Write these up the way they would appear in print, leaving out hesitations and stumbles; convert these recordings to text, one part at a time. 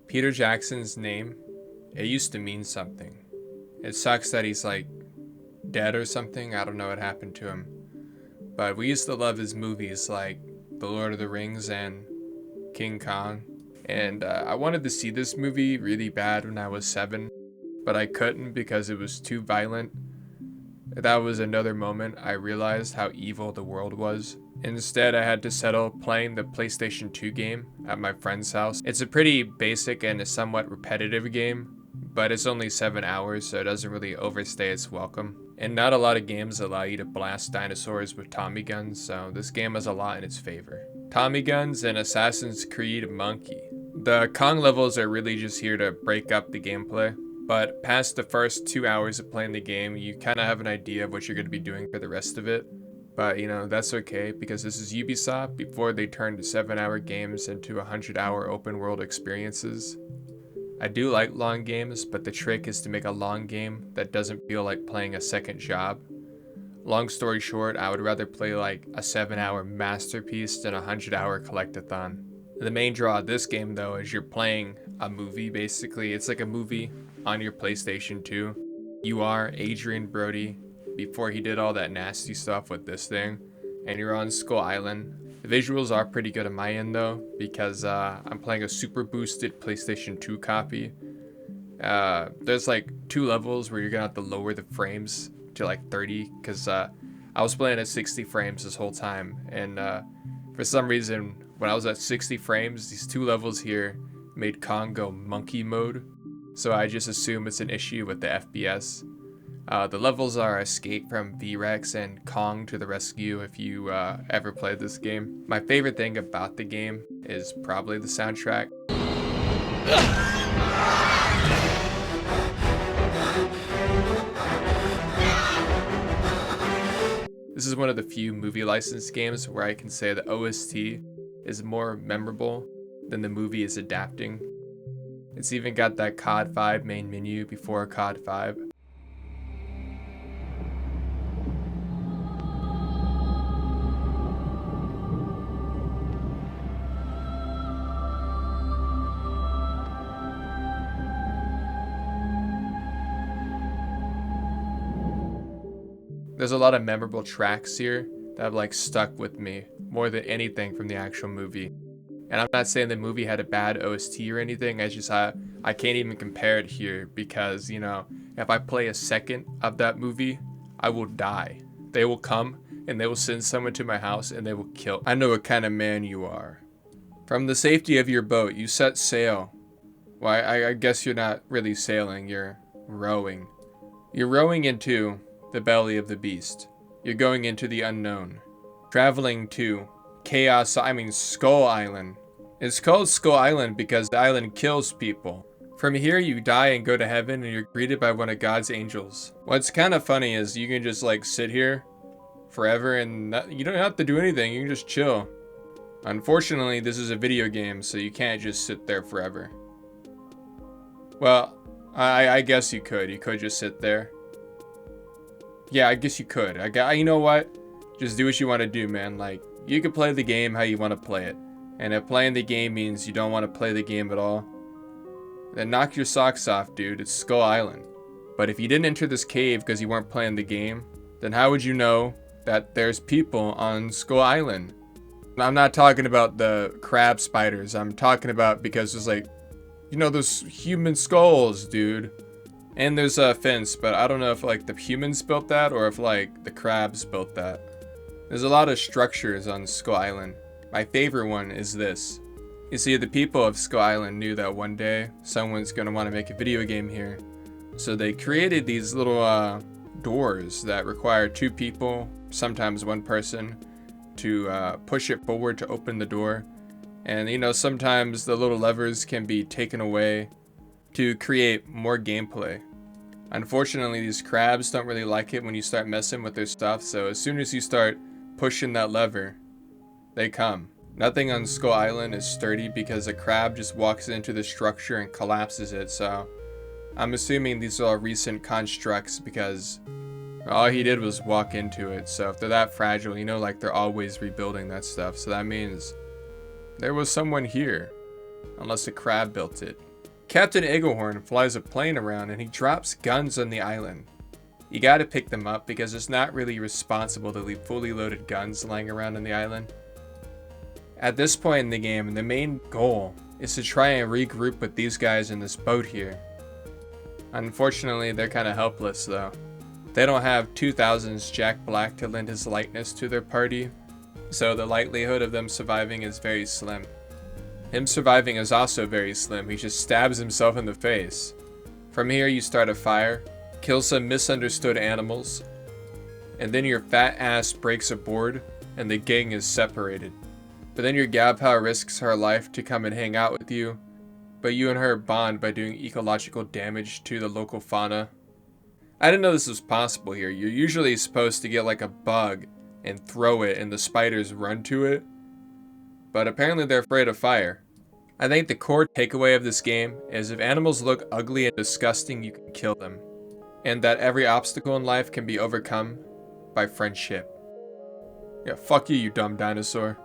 Peter Jackson's name, it used to mean something. It sucks that he's like dead or something. I don't know what happened to him. But we used to love his movies like The Lord of the Rings and King Kong. And I wanted to see this movie really bad when I was 7, but I couldn't because it was too violent. That was another moment I realized how evil the world was. Instead, I had to settle playing the PlayStation 2 game at my friend's house. It's a pretty basic and a somewhat repetitive game, but it's only 7 hours, so it doesn't really overstay its welcome. And not a lot of games allow you to blast dinosaurs with Tommy guns, so this game has a lot in its favor. Tommy guns and Assassin's Creed Monkey. The Kong levels are really just here to break up the gameplay, but past the first 2 hours of playing the game, you kind of have an idea of what you're going to be doing for the rest of it. But you know, that's okay because this is Ubisoft before they turned 7-hour games into 100-hour open world experiences. I do like long games, but the trick is to make a long game that doesn't feel like playing a second job. Long story short, I would rather play like a 7-hour masterpiece than a 100-hour collectathon. The main draw of this game though is you're playing a movie basically. It's like a movie on your PlayStation 2. You are Adrien Brody before he did all that nasty stuff with this thing, and you're on Skull Island. The visuals are pretty good on my end though, because I'm playing a super boosted PlayStation 2 copy. There's like 2 levels where you're gonna have to lower the frames to like 30, because I was playing at 60 frames this whole time, and for some reason when I was at 60 frames, these 2 levels here made Kong go monkey mode, so I just assume it's an issue with the FPS. The levels are Escape from V-Rex and Kong to the Rescue if you ever played this game. My favorite thing about the game is probably the soundtrack. This is one of the few movie licensed games where I can say the OST is more memorable than the movie is adapting. It's even got that COD 5 main menu before COD 5. There's a lot of memorable tracks here that have like stuck with me more than anything from the actual movie. And I'm not saying the movie had a bad OST or anything, it's just I can't even compare it here because, you know, if I play a second of that movie, I will die. They will come and they will send someone to my house and they will kill. I know what kind of man you are. From the safety of your boat, you set sail. Well, I guess you're not really sailing, you're rowing. You're rowing into the belly of the beast. You're going into the unknown. Traveling to Skull Island. It's called Skull Island because the island kills people. From here you die and go to heaven and you're greeted by one of God's angels. What's kind of funny is you can just like sit here forever and you don't have to do anything, you can just chill. Unfortunately, this is a video game, so you can't just sit there forever. Well, I guess you could just sit there. Yeah, I guess you could. You know what? Just do what you want to do, man. Like, you can play the game how you want to play it. And if playing the game means you don't want to play the game at all, then knock your socks off, dude. It's Skull Island. But if you didn't enter this cave because you weren't playing the game, then how would you know that there's people on Skull Island? I'm not talking about the crab spiders. I'm talking about because there's like, you know, those human skulls, dude. And there's a fence, but I don't know if like the humans built that or if like the crabs built that. There's a lot of structures on Skull Island. My favorite one is this. You see, the people of Skull Island knew that one day someone's gonna want to make a video game here. So they created these little doors that require 2 people, sometimes 1 person, to push it forward to open the door. And you know, sometimes the little levers can be taken away to create more gameplay. Unfortunately, these crabs don't really like it when you start messing with their stuff, so as soon as you start pushing that lever, they come. Nothing on Skull Island is sturdy because a crab just walks into the structure and collapses it, so I'm assuming these are all recent constructs because all he did was walk into it. So if they're that fragile, you know, like they're always rebuilding that stuff, so that means there was someone here, unless a crab built it. Captain Eaglehorn flies a plane around and he drops guns on the island. You gotta pick them up because it's not really responsible to leave fully loaded guns lying around on the island. At this point in the game, the main goal is to try and regroup with these guys in this boat here. Unfortunately, they're kinda helpless though. They don't have 2000's Jack Black to lend his lightness to their party, so the likelihood of them surviving is very slim. Him surviving is also very slim, he just stabs himself in the face. From here you start a fire, kill some misunderstood animals, and then your fat ass breaks a board and the gang is separated. But then your gal pal risks her life to come and hang out with you, but you and her bond by doing ecological damage to the local fauna. I didn't know this was possible here. You're usually supposed to get like a bug and throw it and the spiders run to it, but apparently they're afraid of fire. I think the core takeaway of this game is if animals look ugly and disgusting, you can kill them, and that every obstacle in life can be overcome by friendship. Yeah, fuck you, you dumb dinosaur.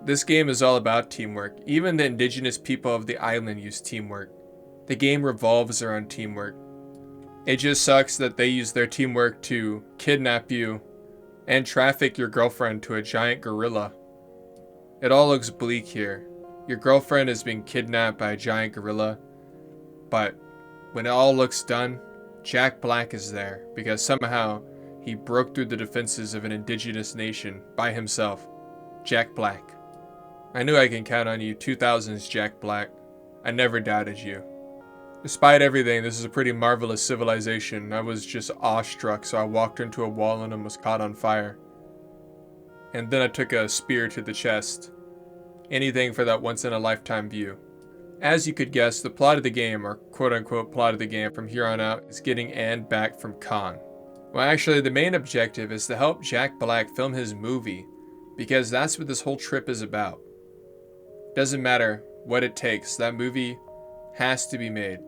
This game is all about teamwork. Even the indigenous people of the island use teamwork. The game revolves around teamwork. It just sucks that they use their teamwork to kidnap you and traffic your girlfriend to a giant gorilla. It all looks bleak here. Your girlfriend is being kidnapped by a giant gorilla, but when it all looks done, Jack Black is there because somehow he broke through the defenses of an indigenous nation by himself. Jack Black. I knew I can count on you, 2000's Jack Black. I never doubted you. Despite everything, this is a pretty marvelous civilization. I was just awestruck, so I walked into a wall and almost caught on fire. And then I took a spear to the chest. Anything for that once-in-a-lifetime view. As you could guess, the plot of the game, or quote-unquote plot of the game from here on out, is getting Anne back from Khan. Well, actually, the main objective is to help Jack Black film his movie, because that's what this whole trip is about. Doesn't matter what it takes, that movie has to be made.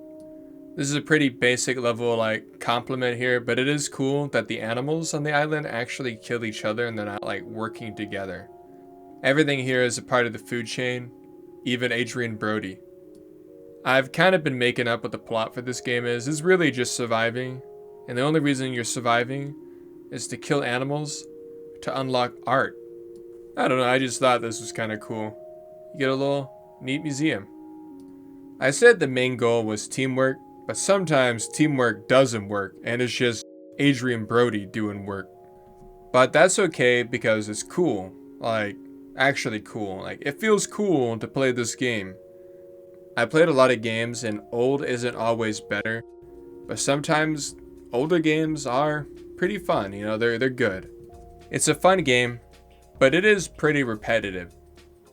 This is a pretty basic level compliment here, but it is cool that the animals on the island actually kill each other and they're not working together. Everything here is a part of the food chain, even Adrien Brody. I've kind of been making up what the plot for this game is. It's really just surviving, and the only reason you're surviving is to kill animals to unlock art. I don't know, I just thought this was kind of cool. You get a little neat museum. I said the main goal was teamwork, but sometimes teamwork doesn't work, and it's just Adrien Brody doing work. But that's okay because it's cool. Actually cool. It feels cool to play this game. I played a lot of games, and old isn't always better, but sometimes older games are pretty fun, they're good. It's a fun game, but it is pretty repetitive.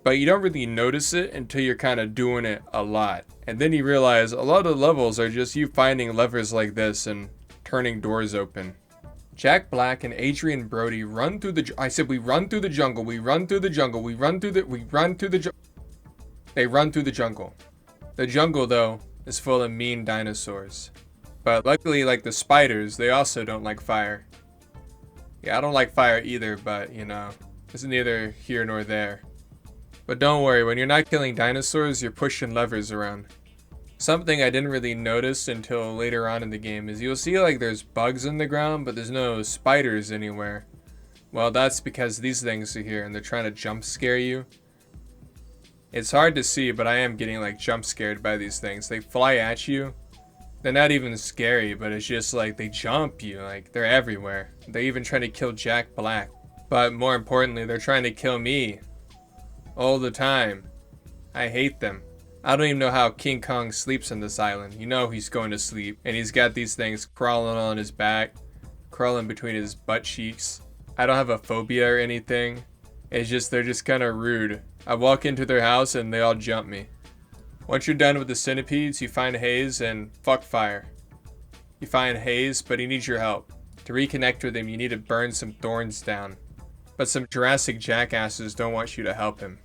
But you don't really notice it until you're kind of doing it a lot. And then you realize a lot of the levels are just you finding levers like this and turning doors open. Jack Black and Adrien Brody run through the... we run through the jungle, we run through the jungle, we run through the... They run through the jungle. The jungle, though, is full of mean dinosaurs. But luckily, like the spiders, they also don't like fire. Yeah, I don't like fire either, but, it's neither here nor there. But don't worry, when you're not killing dinosaurs, you're pushing levers around. Something I didn't really notice until later on in the game is you'll see there's bugs in the ground, but there's no spiders anywhere. Well, that's because these things are here and they're trying to jump scare you. It's hard to see, but I am getting jump scared by these things. They fly at you. They're not even scary, but it's just they jump you, they're everywhere. They're even trying to kill Jack Black. But more importantly, they're trying to kill me. All the time. I hate them. I don't even know how King Kong sleeps on this island. He's going to sleep. And he's got these things crawling on his back, crawling between his butt cheeks. I don't have a phobia or anything. It's just, they're just kind of rude. I walk into their house and they all jump me. Once you're done with the centipedes, you find Hayes and fuck fire. You find Hayes, but he needs your help. To reconnect with him, you need to burn some thorns down. But some Jurassic jackasses don't want you to help him.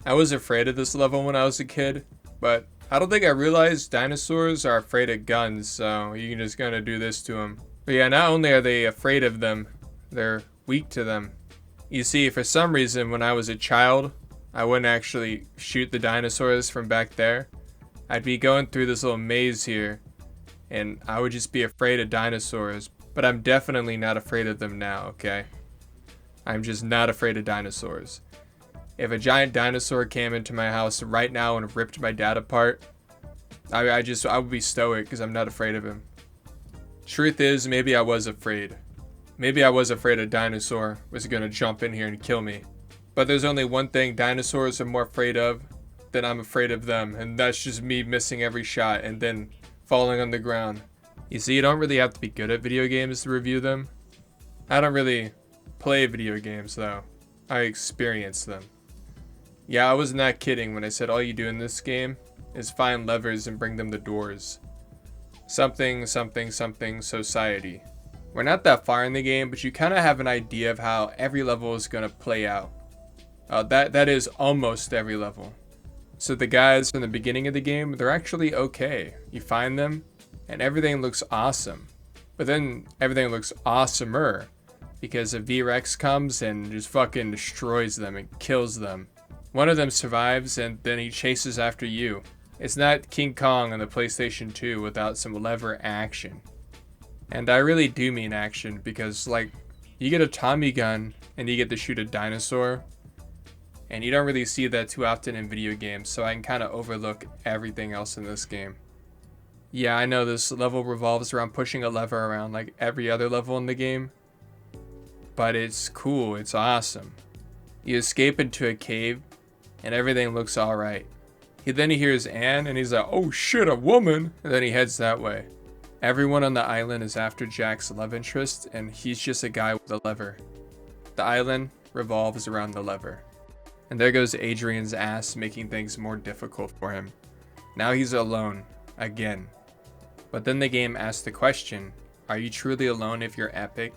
I was afraid of this level when I was a kid, but I don't think I realized dinosaurs are afraid of guns, so you can just gonna do this to them. But yeah, not only are they afraid of them, they're weak to them. You see, for some reason, when I was a child, I wouldn't actually shoot the dinosaurs from back there. I'd be going through this little maze here, and I would just be afraid of dinosaurs, but I'm definitely not afraid of them now, okay? I'm just not afraid of dinosaurs. If a giant dinosaur came into my house right now and ripped my dad apart, I would be stoic because I'm not afraid of him. Truth is, maybe I was afraid. Maybe I was afraid a dinosaur was gonna jump in here and kill me. But there's only one thing dinosaurs are more afraid of than I'm afraid of them, and that's just me missing every shot and then falling on the ground. You see, you don't really have to be good at video games to review them. I don't really play video games though. I experience them. Yeah, I was not kidding when I said all you do in this game is find levers and bring them to doors. Something, something, something, society. We're not that far in the game, but you kind of have an idea of how every level is going to play out. That is almost every level. So the guys from the beginning of the game, they're actually okay. You find them, and everything looks awesome. But then everything looks awesomer, because a V-Rex comes and just fucking destroys them and kills them. One of them survives, and then he chases after you. It's not King Kong on the PlayStation 2 without some lever action. And I really do mean action, because like, you get a Tommy gun and you get to shoot a dinosaur, and you don't really see that too often in video games, so I can kind of overlook everything else in this game. Yeah, I know this level revolves around pushing a lever around like every other level in the game, but it's cool, it's awesome. You escape into a cave, and everything looks alright. Then he hears Anne, and he's like, oh shit, a woman! And then he heads that way. Everyone on the island is after Jack's love interest, and he's just a guy with a lever. The island revolves around the lever. And there goes Adrien's ass, making things more difficult for him. Now he's alone, again. But then the game asks the question, are you truly alone if you're epic?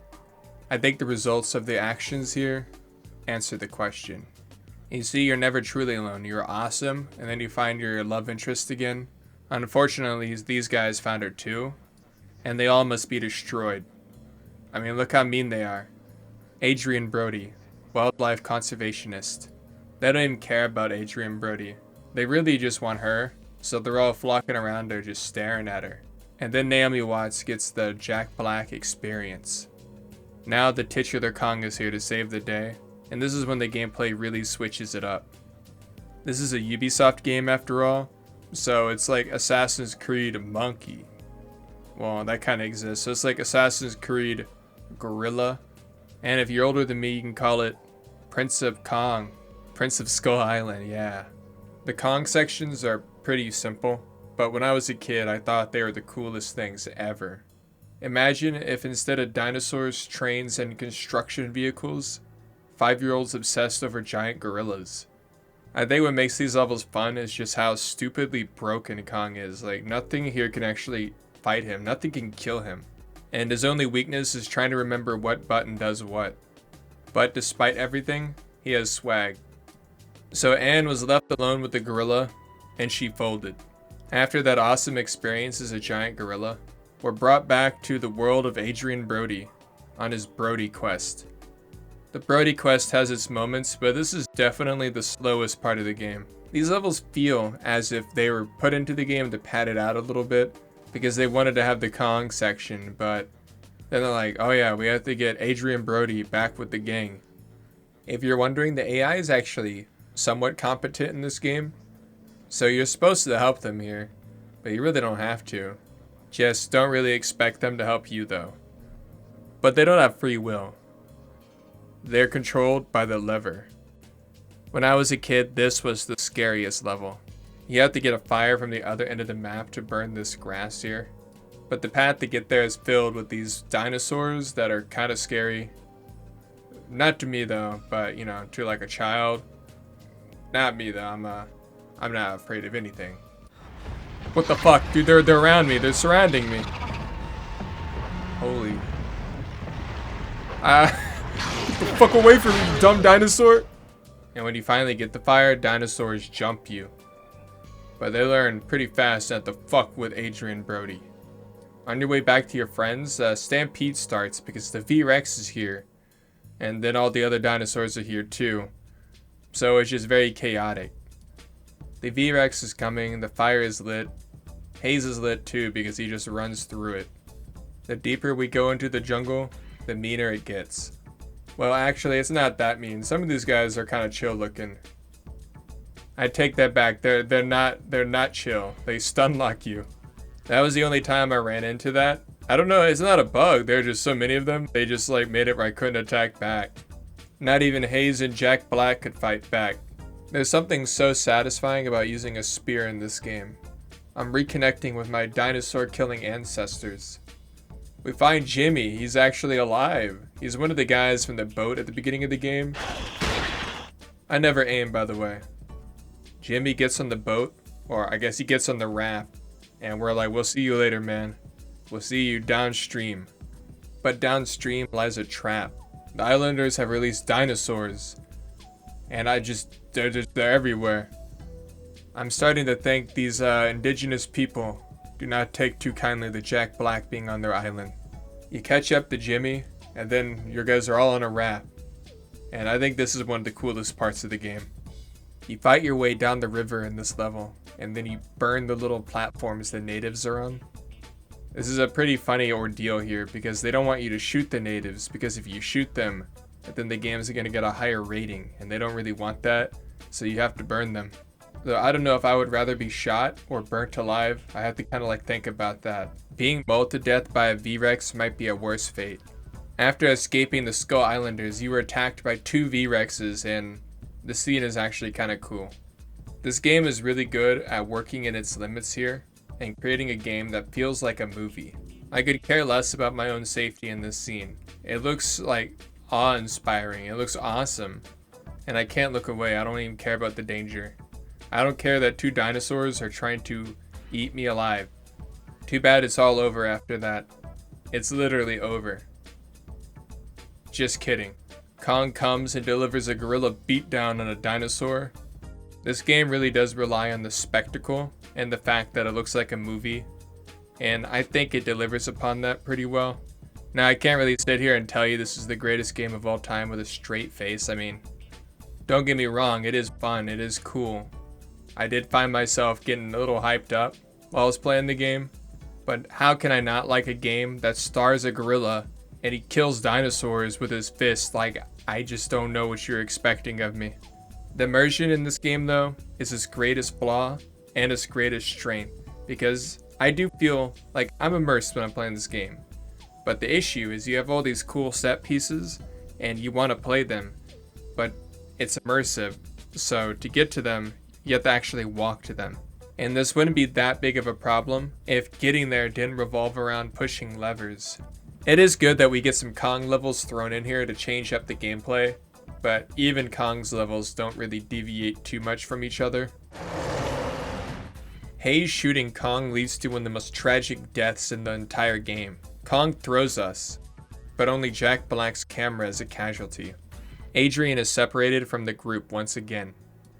I think the results of the actions here answer the question. You see, you're never truly alone. You're awesome, and then you find your love interest again. Unfortunately, these guys found her too, and they all must be destroyed. I mean, look how mean they are. Adrien Brody, wildlife conservationist. They don't even care about Adrien Brody. They really just want her, so they're all flocking around her just staring at her. And then Naomi Watts gets the Jack Black experience. Now the titular Kong is here to save the day. And this is when the gameplay really switches it up. This is a Ubisoft game after all, so it's like Assassin's Creed Monkey. Well, that kind of exists, so it's like Assassin's Creed Gorilla. And if you're older than me, you can call it Prince of Kong. Prince of Skull Island, yeah. The Kong sections are pretty simple, but when I was a kid, I thought they were the coolest things ever. Imagine if instead of dinosaurs, trains, and construction vehicles, 5-year-olds obsessed over giant gorillas. I think what makes these levels fun is just how stupidly broken Kong is. Like, nothing here can actually fight him. Nothing can kill him. And his only weakness is trying to remember what button does what. But despite everything, he has swag. So Anne was left alone with the gorilla, and she folded. After that awesome experience as a giant gorilla, we're brought back to the world of Adrien Brody on his Brody quest. The Brody quest has its moments, but this is definitely the slowest part of the game. These levels feel as if they were put into the game to pad it out a little bit, because they wanted to have the Kong section, but then they're like, oh yeah, we have to get Adrien Brody back with the gang. If you're wondering, the AI is actually somewhat competent in this game, so you're supposed to help them here, but you really don't have to. Just don't really expect them to help you though. But they don't have free will. They're controlled by the lever. When I was a kid, this was the scariest level. You have to get a fire from the other end of the map to burn this grass here. But the path to get there is filled with these dinosaurs that are kind of scary. Not to me though, but you know, to like a child. Not me though, I'm not afraid of anything. What the fuck, dude, they're around me, they're surrounding me. Holy. Get the fuck away from me, you dumb dinosaur! And when you finally get the fire, dinosaurs jump you. But they learn pretty fast not to fuck with Adrien Brody. On your way back to your friends, stampede starts because the V-Rex is here. And then all the other dinosaurs are here too. So it's just very chaotic. The V-Rex is coming, the fire is lit. Haze is lit too because he just runs through it. The deeper we go into the jungle, the meaner it gets. Well, actually, it's not that mean. Some of these guys are kind of chill looking. I take that back. They're not chill. They stun lock you. That was the only time I ran into that. I don't know, it's not a bug. There are just so many of them. They just like made it where I couldn't attack back. Not even Haze and Jack Black could fight back. There's something so satisfying about using a spear in this game. I'm reconnecting with my dinosaur killing ancestors. We find Jimmy. He's actually alive. He's one of the guys from the boat at the beginning of the game. I never aim, by the way. Jimmy gets on the boat, or I guess he gets on the raft, and we're like, we'll see you later, man. We'll see you downstream. But downstream lies a trap. The islanders have released dinosaurs, and they're everywhere. I'm starting to think these indigenous people do not take too kindly to Jack Black being on their island. You catch up to Jimmy, and then your guys are all on a raft. And I think this is one of the coolest parts of the game. You fight your way down the river in this level, and then you burn the little platforms the natives are on. This is a pretty funny ordeal here because they don't want you to shoot the natives, because if you shoot them, then the game's going to get a higher rating, and they don't really want that, so you have to burn them. So I don't know if I would rather be shot or burnt alive. I have to kind of like think about that. Being mauled to death by a V-Rex might be a worse fate. After escaping the Skull Islanders, you were attacked by 2 V-Rexes, and the scene is actually kind of cool. This game is really good at working in its limits here and creating a game that feels like a movie. I could care less about my own safety in this scene. It looks like awe-inspiring. It looks awesome. And I can't look away. I don't even care about the danger. I don't care that 2 dinosaurs are trying to eat me alive. Too bad it's all over after that. It's literally over. Just kidding. Kong comes and delivers a gorilla beatdown on a dinosaur. This game really does rely on the spectacle and the fact that it looks like a movie, and I think it delivers upon that pretty well. Now, I can't really sit here and tell you this is the greatest game of all time with a straight face. I mean, don't get me wrong, it is fun, it is cool. I did find myself getting a little hyped up while I was playing the game, but how can I not like a game that stars a gorilla and he kills dinosaurs with his fist? Like, I just don't know what you're expecting of me. The immersion in this game, though, is its greatest flaw and its greatest strength, because I do feel like I'm immersed when I'm playing this game. But the issue is you have all these cool set pieces and you want to play them, but it's immersive, so to get to them, you have to actually walk to them. And this wouldn't be that big of a problem if getting there didn't revolve around pushing levers. It is good that we get some Kong levels thrown in here to change up the gameplay, but even Kong's levels don't really deviate too much from each other. Haze shooting Kong leads to one of the most tragic deaths in the entire game. Kong throws us, but only Jack Black's camera is a casualty. Adrien is separated from the group once again,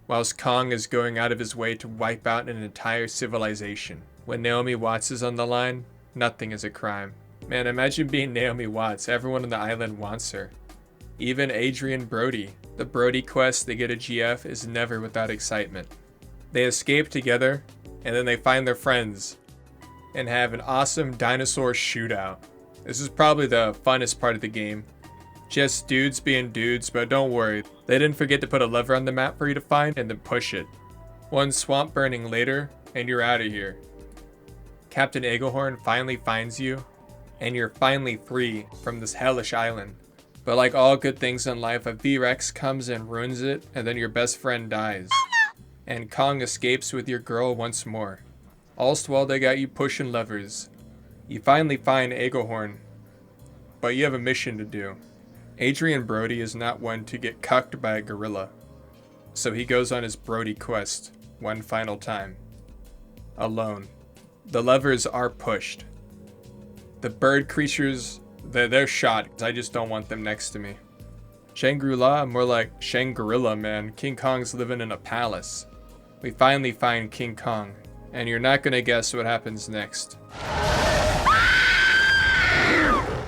whilst Kong is going out of his way to wipe out an entire civilization. When Naomi Watts is on the line, nothing is a crime. Man, imagine being Naomi Watts. Everyone on the island wants her. Even Adrien Brody. The Brody quest to get a GF is never without excitement. They escape together, and then they find their friends and have an awesome dinosaur shootout. This is probably the funnest part of the game. Just dudes being dudes, but don't worry. They didn't forget to put a lever on the map for you to find and then push it. One swamp burning later, and you're out of here. Captain Eaglehorn finally finds you, and you're finally free from this hellish island. But like all good things in life, a V-Rex comes and ruins it, and then your best friend dies. And Kong escapes with your girl once more. All's while they got you pushing levers. You finally find Eaglehorn, but you have a mission to do. Adrien Brody is not one to get cucked by a gorilla, so he goes on his Brody quest one final time. Alone. The levers are pushed. The bird creatures, they're shot, because I just don't want them next to me. Shangri-La, more like Shangri-La, man. King Kong's living in a palace. We finally find King Kong, and you're not gonna guess what happens next.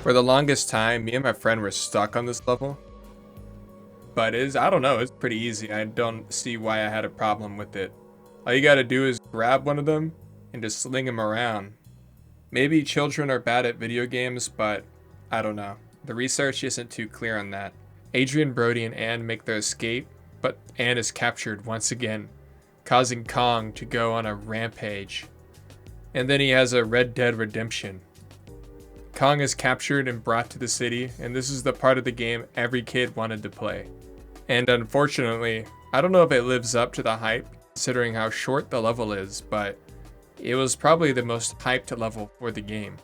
For the longest time, me and my friend were stuck on this level. But I don't know, it's pretty easy. I don't see why I had a problem with it. All you gotta do is grab one of them and just sling him around. Maybe children are bad at video games, but I don't know. The research isn't too clear on that. Adrien Brody and Anne make their escape, but Anne is captured once again, causing Kong to go on a rampage. And then he has a Red Dead Redemption. Kong is captured and brought to the city, and this is the part of the game every kid wanted to play. And unfortunately, I don't know if it lives up to the hype, considering how short the level is, but it was probably the most hyped level for the game.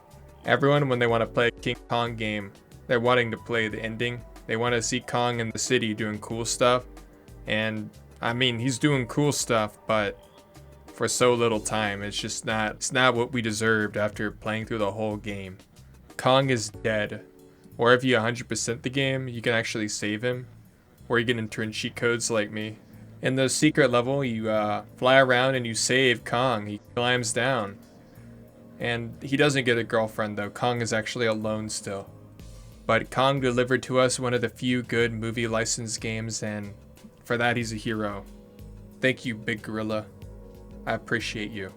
Everyone, when they want to play a King Kong game, they're wanting to play the ending. They want to see Kong in the city doing cool stuff. And I mean, he's doing cool stuff, but for so little time, it's not what we deserved after playing through the whole game. Kong is dead. Or if you 100% the game, you can actually save him. Or you can enter in cheat codes like me. In the secret level, you fly around and you save Kong. He climbs down. And he doesn't get a girlfriend though. Kong is actually alone still. But Kong delivered to us one of the few good movie licensed games, and for that he's a hero. Thank you, Big Gorilla. I appreciate you.